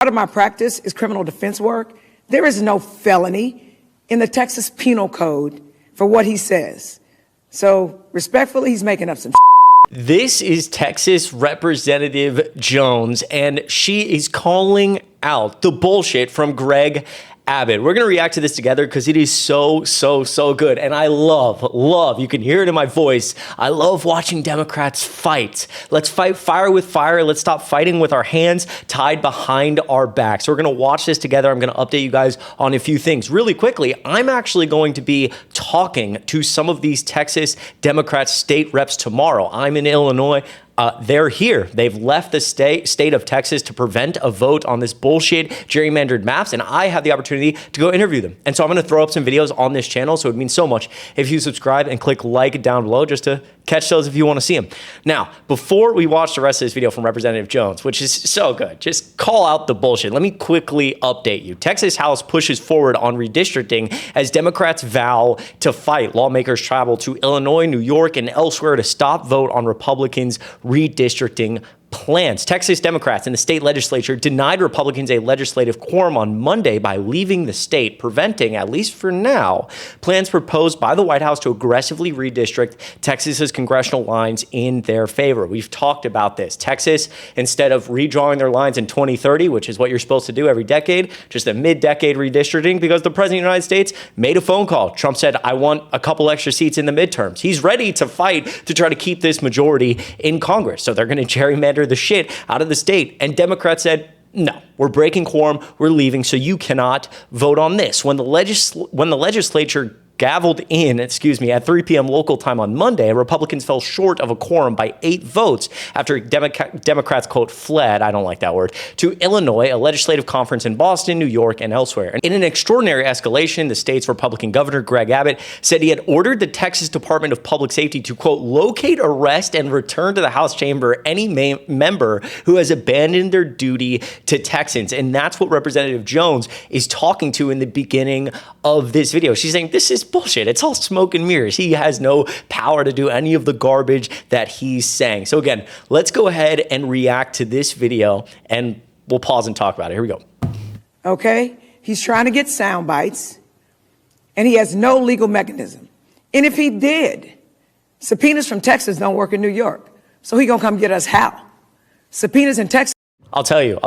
Part of my practice is criminal defense work. There is no felony in the Texas Penal Code for what he says. So respectfully, he's making up some shit. This is Texas Representative Jones, and she is calling out the bullshit from Greg Abbott. We're going to react to this together because it is so good. And I love, you can hear it in my voice, I love watching Democrats fight. Let's fight fire with fire. Let's stop fighting with our hands tied behind our backs. So we're going to watch this together. I'm going to update you guys on a few things. Really quickly, I'm actually going to be talking to some of these Texas Democrat state reps tomorrow. I'm in Illinois. They're here. They've left the state of Texas to prevent a vote on this bullshit gerrymandered maps, and I have the opportunity to go interview them. And so I'm going to throw up some videos on this channel, so it means so much if you subscribe and click like down below just to catch those if you want to see them. Now, before we watch the rest of this video from Representative Jones, which is so good, just call out the bullshit. Let me quickly update you. Texas House pushes forward on redistricting as Democrats vow to fight. Lawmakers travel to Illinois, New York, and elsewhere to stop vote on Republicans' redistricting plans. Texas Democrats in the state legislature denied Republicans a legislative quorum on Monday by leaving the state, preventing, at least for now, plans proposed by the White House to aggressively redistrict Texas's congressional lines in their favor. We've talked about this. Texas, instead of redrawing their lines in 2030, which is what you're supposed to do every decade, just a mid-decade redistricting, because the President of the United States made a phone call. Trump said, I want a couple extra seats in the midterms. He's ready to fight to try to keep this majority in Congress. So they're going to gerrymander the shit out of the state. And Democrats said, no, we're breaking quorum, we're leaving, so you cannot vote on this. When the legislature gavelled in, at 3 p.m. local time on Monday, Republicans fell short of a quorum by 8 votes after Democrats, quote, fled, I don't like that word, to Illinois, a legislative conference in Boston, New York, and elsewhere. And in an extraordinary escalation, the state's Republican governor, Greg Abbott, said he had ordered the Texas Department of Public Safety to, quote, locate, arrest, and return to the House chamber any member who has abandoned their duty to Texans. And that's what Representative Jones is talking to in the beginning of this video. She's saying, this is bullshit. It's all smoke and mirrors. He has no power to do any of the garbage that he's saying. So again, let's go ahead and react to this video and we'll pause and talk about it. Here we go. Okay? He's trying to get sound bites and he has no legal mechanism. And if he did, subpoenas from Texas don't work in New York. So he gonna come get us how? Subpoenas in Texas. I'll tell you.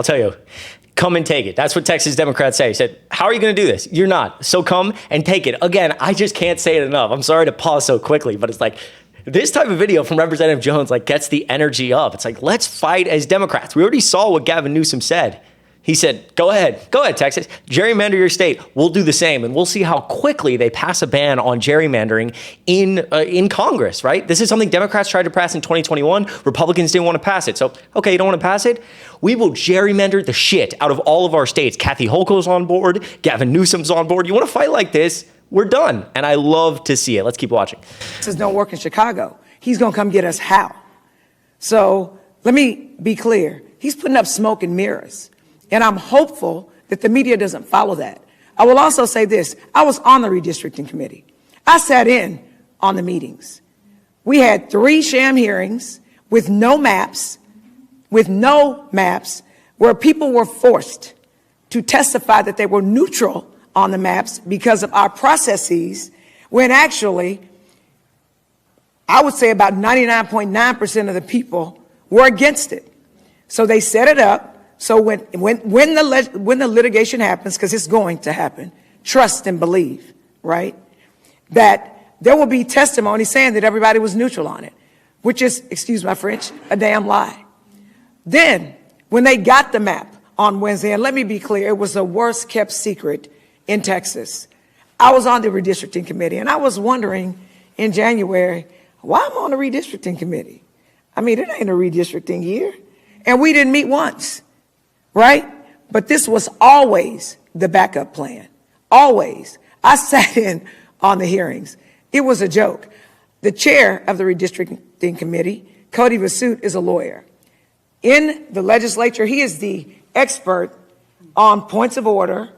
Come and take it. That's what Texas Democrats say. He said, how are you going to do this? You're not. So come and take it. Again, I just can't say it enough. I'm sorry to pause so quickly, but it's like this type of video from Representative Jones like gets the energy up. It's like, let's fight as Democrats. We already saw what Gavin Newsom said. He said, go ahead, Texas, gerrymander your state. We'll do the same. And we'll see how quickly they pass a ban on gerrymandering in Congress, right? This is something Democrats tried to pass in 2021. Republicans didn't want to pass it. So, okay, you don't want to pass it? We will gerrymander the shit out of all of our states. Kathy Hochul's on board. Gavin Newsom's on board. You want to fight like this? We're done. And I love to see it. Let's keep watching. This don't work in Chicago. He's going to come get us how? So let me be clear. He's putting up smoke and mirrors. And I'm hopeful that the media doesn't follow that. I will also say this. I was on the redistricting committee. I sat in on the meetings. We had 3 sham hearings with no maps, where people were forced to testify that they were neutral on the maps because of our processes, when actually, I would say about 99.9% of the people were against it. So they set it up. So when the litigation happens, because it's going to happen, trust and believe, right? That there will be testimony saying that everybody was neutral on it, which is, excuse my French, a damn lie. Then, when they got the map on Wednesday, and let me be clear, it was the worst kept secret in Texas. I was on the redistricting committee, and I was wondering in January, why am I on the redistricting committee? I mean, it ain't a redistricting year. And we didn't meet once. Right? But this was always the backup plan. Always. I sat in on the hearings. It was a joke. The chair of the redistricting committee, Cody Vasut, is a lawyer. In the legislature, he is the expert on points of order.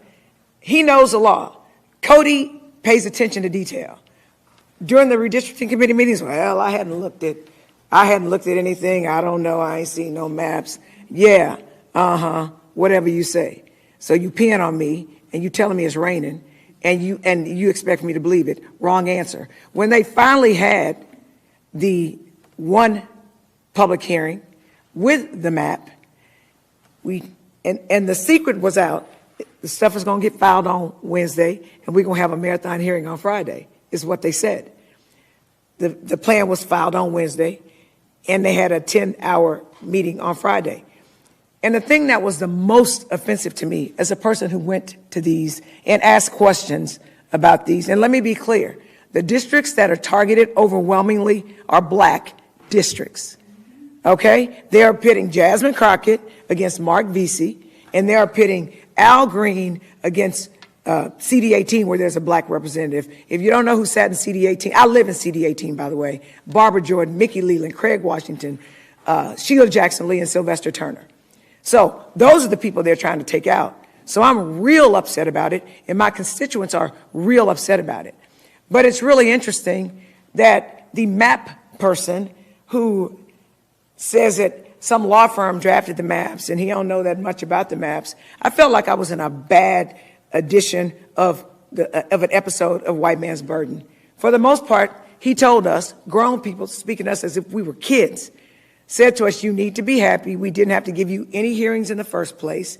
He knows the law. Cody pays attention to detail. During the redistricting committee meetings, well, I hadn't looked at anything. I don't know. I ain't seen no maps. Yeah. whatever you say. So you peeing on me and you telling me it's raining and you expect me to believe it. Wrong answer. When they finally had the one public hearing with the map, and the secret was out. The stuff is going to get filed on Wednesday, and we're going to have a marathon hearing on Friday, is what they said. The plan was filed on Wednesday, and they had a 10-hour meeting on Friday. And the thing that was the most offensive to me as a person who went to these and asked questions about these, and let me be clear, the districts that are targeted overwhelmingly are black districts, okay? They are pitting Jasmine Crockett against Mark Vesey, and they are pitting Al Green against CD18, where there's a black representative. If you don't know who sat in CD18, I live in CD18, by the way, Barbara Jordan, Mickey Leland, Craig Washington, Sheila Jackson Lee, and Sylvester Turner. So those are the people they're trying to take out. So I'm real upset about it, and my constituents are real upset about it. But it's really interesting that the map person who says that some law firm drafted the maps and he don't know that much about the maps, I felt like I was in a bad edition of an episode of White Man's Burden. For the most part, he told us, grown people speaking to us as if we were kids, said to us, you need to be happy. We didn't have to give you any hearings in the first place.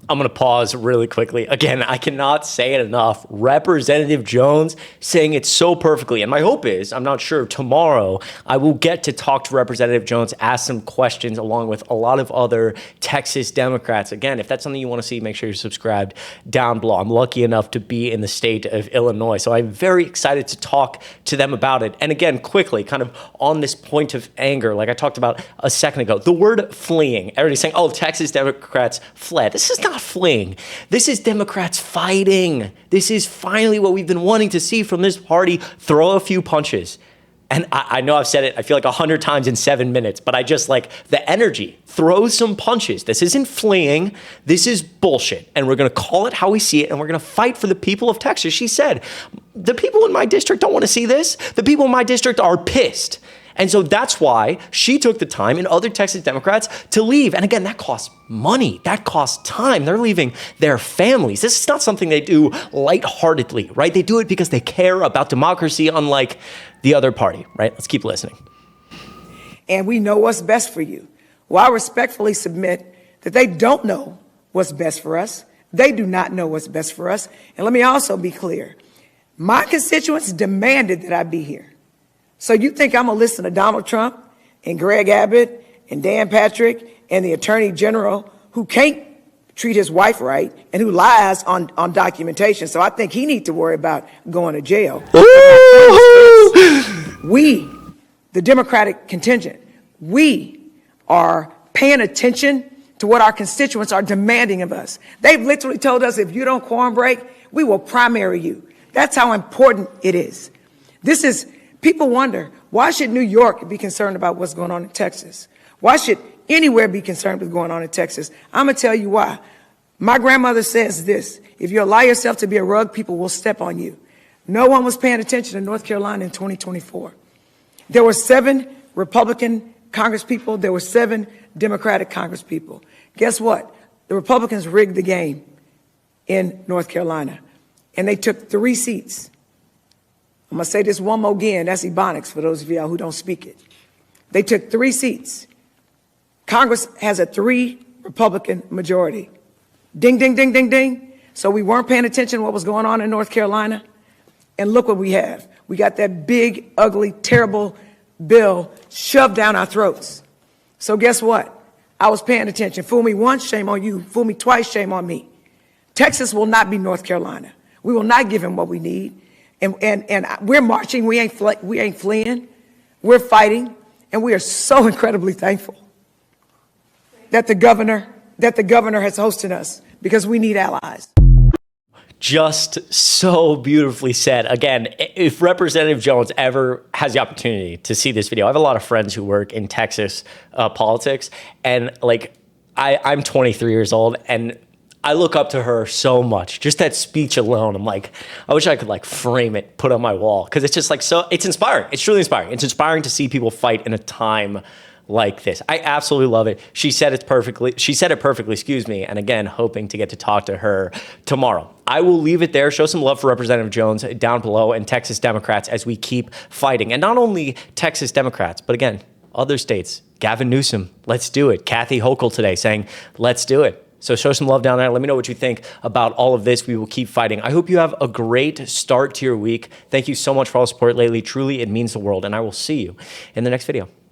I'm going to pause really quickly. Again, I cannot say it enough. Representative Jones saying it so perfectly. And my hope is, I'm not sure, tomorrow I will get to talk to Representative Jones, ask some questions along with a lot of other Texas Democrats. Again, if that's something you want to see, make sure you're subscribed down below. I'm lucky enough to be in the state of Illinois, so I'm very excited to talk to them about it. And again, quickly, kind of on this point of anger, like I talked about a second ago, the word fleeing. Everybody's saying, oh, Texas Democrats fled. This is not fleeing. This is Democrats fighting. This is finally what we've been wanting to see from this party, throw a few punches. And I know I've said it, I feel like 100 times in 7 minutes, but I just like the energy. Throw some punches. This isn't fleeing. This is bullshit. And we're going to call it how we see it, and we're going to fight for the people of Texas. She said, the people in my district don't want to see this. The people in my district are pissed. And so that's why she took the time, and other Texas Democrats, to leave. And again, that costs money. That costs time. They're leaving their families. This is not something they do lightheartedly, right? They do it because they care about democracy, unlike the other party, right? Let's keep listening. And we know what's best for you. Well, I respectfully submit that they don't know what's best for us. They do not know what's best for us. And let me also be clear. My constituents demanded that I be here. So you think I'm going to listen to Donald Trump and Greg Abbott and Dan Patrick and the Attorney General who can't treat his wife right and who lies on documentation? So I think he needs to worry about going to jail. We, the Democratic contingent, we are paying attention to what our constituents are demanding of us. They've literally told us, if you don't quorum break, we will primary you. That's how important it is. This is... People wonder, why should New York be concerned about what's going on in Texas? Why should anywhere be concerned with what's going on in Texas? I'm going to tell you why. My grandmother says this: if you allow yourself to be a rug, people will step on you. No one was paying attention to North Carolina in 2024. There were 7 Republican congresspeople. There were 7 Democratic congresspeople. Guess what? The Republicans rigged the game in North Carolina, and they took 3 seats. I'm going to say this one more again. That's Ebonics for those of y'all who don't speak it. They took 3 seats. Congress has a 3 Republican majority. Ding, ding, ding, ding, ding. So we weren't paying attention to what was going on in North Carolina. And look what we have. We got that big, ugly, terrible bill shoved down our throats. So guess what? I was paying attention. Fool me once, shame on you. Fool me twice, shame on me. Texas will not be North Carolina. We will not give him what we need. And we're marching, we ain't fleeing, we're fighting, and we are so incredibly thankful that the governor has hosted us, because we need allies. Just so beautifully said. Again, if Representative Jones ever has the opportunity to see this video, I have a lot of friends who work in Texas politics, and like I'm 23 years old, and I look up to her so much. Just that speech alone, I'm like, I wish I could like frame it, put it on my wall, because it's just like, so it's inspiring. It's truly inspiring. It's inspiring to see people fight in a time like this. I absolutely love it. She said it perfectly, excuse me. And again, hoping to get to talk to her tomorrow. I will leave it there. Show some love for Representative Jones down below and Texas Democrats as we keep fighting. And not only Texas Democrats, but again, other states. Gavin Newsom, let's do it. Kathy Hochul today saying, let's do it. So show some love down there. Let me know what you think about all of this. We will keep fighting. I hope you have a great start to your week. Thank you so much for all the support lately. Truly, it means the world. And I will see you in the next video.